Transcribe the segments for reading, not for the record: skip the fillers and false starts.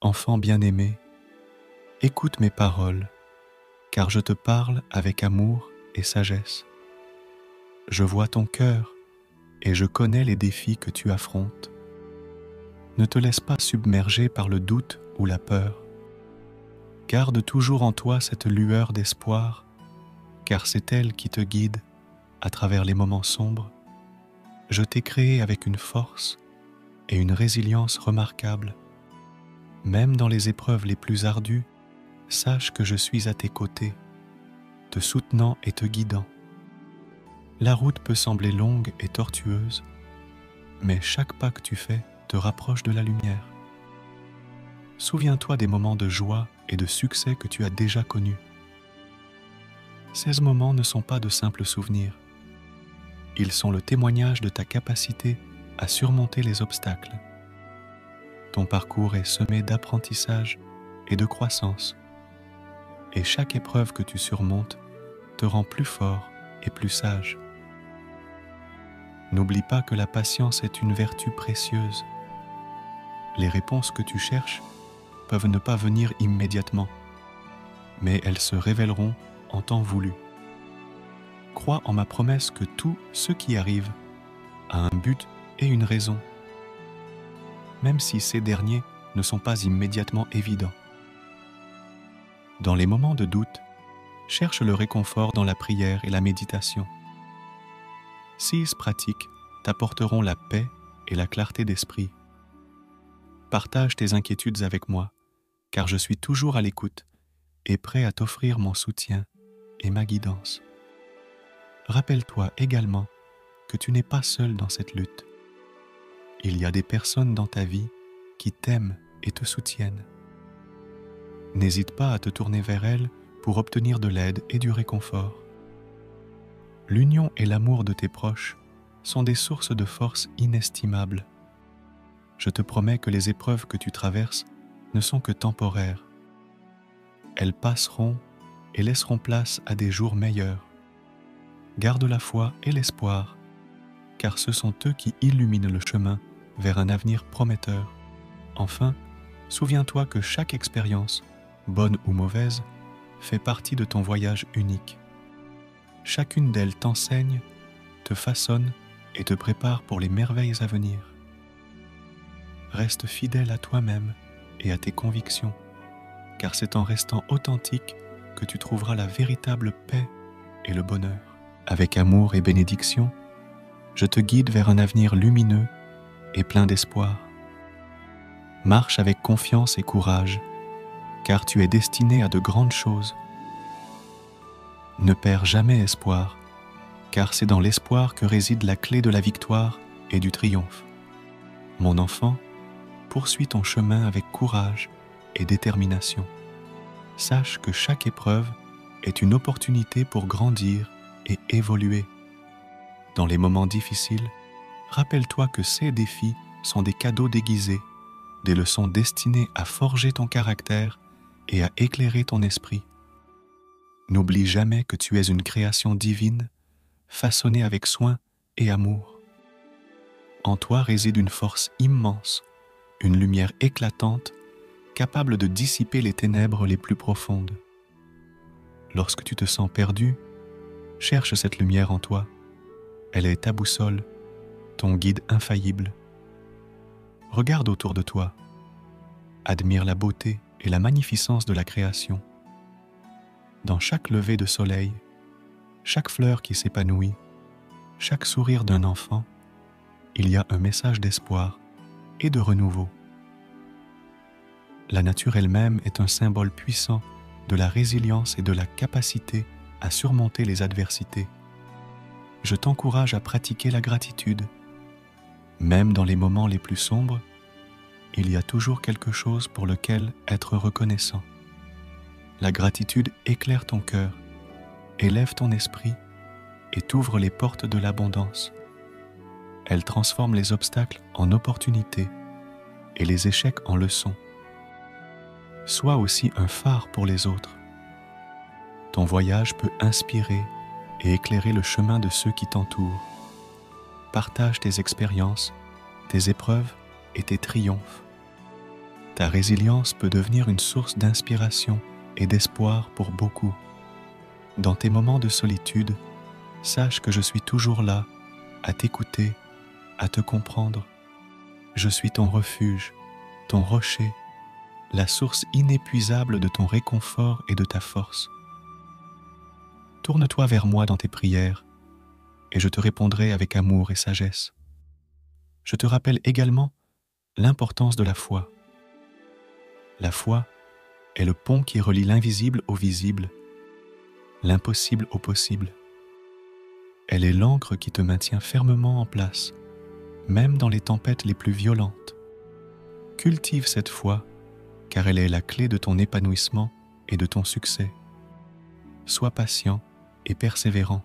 Enfant bien-aimé, écoute mes paroles, car je te parle avec amour et sagesse. Je vois ton cœur et je connais les défis que tu affrontes. Ne te laisse pas submerger par le doute ou la peur. Garde toujours en toi cette lueur d'espoir, car c'est elle qui te guide à travers les moments sombres. Je t'ai créé avec une force et une résilience remarquables. Même dans les épreuves les plus ardues, sache que je suis à tes côtés, te soutenant et te guidant. La route peut sembler longue et tortueuse, mais chaque pas que tu fais te rapproche de la lumière. Souviens-toi des moments de joie et de succès que tu as déjà connus. Ces moments ne sont pas de simples souvenirs. Ils sont le témoignage de ta capacité à surmonter les obstacles. Ton parcours est semé d'apprentissage et de croissance, et chaque épreuve que tu surmontes te rend plus fort et plus sage. N'oublie pas que la patience est une vertu précieuse. Les réponses que tu cherches peuvent ne pas venir immédiatement, mais elles se révéleront en temps voulu. Crois en ma promesse que tout ce qui arrive a un but et une raison, même si ces derniers ne sont pas immédiatement évidents. Dans les moments de doute, cherche le réconfort dans la prière et la méditation. Ces pratiques t'apporteront la paix et la clarté d'esprit. Partage tes inquiétudes avec moi, car je suis toujours à l'écoute et prêt à t'offrir mon soutien et ma guidance. Rappelle-toi également que tu n'es pas seul dans cette lutte. Il y a des personnes dans ta vie qui t'aiment et te soutiennent. N'hésite pas à te tourner vers elles pour obtenir de l'aide et du réconfort. L'union et l'amour de tes proches sont des sources de force inestimables. Je te promets que les épreuves que tu traverses ne sont que temporaires. Elles passeront et laisseront place à des jours meilleurs. Garde la foi et l'espoir, car ce sont eux qui illuminent le chemin vers un avenir prometteur. Enfin, souviens-toi que chaque expérience, bonne ou mauvaise, fait partie de ton voyage unique. Chacune d'elles t'enseigne, te façonne et te prépare pour les merveilles à venir. Reste fidèle à toi-même et à tes convictions, car c'est en restant authentique que tu trouveras la véritable paix et le bonheur. Avec amour et bénédiction, je te guide vers un avenir lumineux et plein d'espoir. Marche avec confiance et courage, car tu es destiné à de grandes choses. Ne perds jamais espoir, car c'est dans l'espoir que réside la clé de la victoire et du triomphe. Mon enfant, poursuis ton chemin avec courage et détermination. Sache que chaque épreuve est une opportunité pour grandir et évoluer. Dans les moments difficiles, rappelle-toi que ces défis sont des cadeaux déguisés, des leçons destinées à forger ton caractère et à éclairer ton esprit. N'oublie jamais que tu es une création divine, façonnée avec soin et amour. En toi réside une force immense, une lumière éclatante, capable de dissiper les ténèbres les plus profondes. Lorsque tu te sens perdu, cherche cette lumière en toi. Elle est ta boussole, ton guide infaillible. Regarde autour de toi. Admire la beauté et la magnificence de la création. Dans chaque lever de soleil, chaque fleur qui s'épanouit, chaque sourire d'un enfant, il y a un message d'espoir et de renouveau. La nature elle-même est un symbole puissant de la résilience et de la capacité à surmonter les adversités. Je t'encourage à pratiquer la gratitude. Même dans les moments les plus sombres, il y a toujours quelque chose pour lequel être reconnaissant. La gratitude éclaire ton cœur, élève ton esprit et t'ouvre les portes de l'abondance. Elle transforme les obstacles en opportunités et les échecs en leçons. Sois aussi un phare pour les autres. Ton voyage peut inspirer et éclairer le chemin de ceux qui t'entourent. Partage tes expériences, tes épreuves et tes triomphes. Ta résilience peut devenir une source d'inspiration et d'espoir pour beaucoup. Dans tes moments de solitude, sache que je suis toujours là, à t'écouter, à te comprendre. Je suis ton refuge, ton rocher, la source inépuisable de ton réconfort et de ta force. Tourne-toi vers moi dans tes prières, et je te répondrai avec amour et sagesse. Je te rappelle également l'importance de la foi. La foi est le pont qui relie l'invisible au visible, l'impossible au possible. Elle est l'ancre qui te maintient fermement en place, même dans les tempêtes les plus violentes. Cultive cette foi, car elle est la clé de ton épanouissement et de ton succès. Sois patient et persévérant.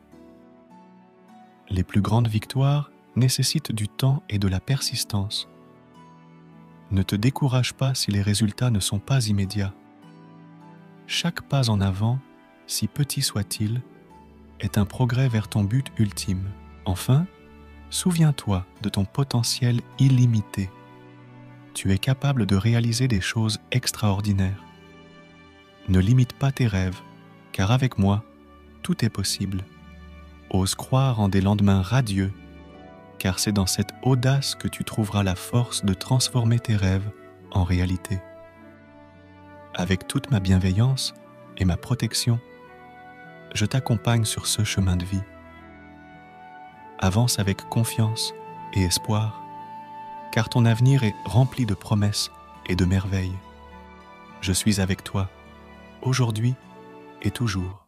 Les plus grandes victoires nécessitent du temps et de la persistance. Ne te décourage pas si les résultats ne sont pas immédiats. Chaque pas en avant, si petit soit-il, est un progrès vers ton but ultime. Enfin, souviens-toi de ton potentiel illimité. Tu es capable de réaliser des choses extraordinaires. Ne limite pas tes rêves, car avec moi, tout est possible. Ose croire en des lendemains radieux, car c'est dans cette audace que tu trouveras la force de transformer tes rêves en réalité. Avec toute ma bienveillance et ma protection, je t'accompagne sur ce chemin de vie. Avance avec confiance et espoir, car ton avenir est rempli de promesses et de merveilles. Je suis avec toi, aujourd'hui et toujours.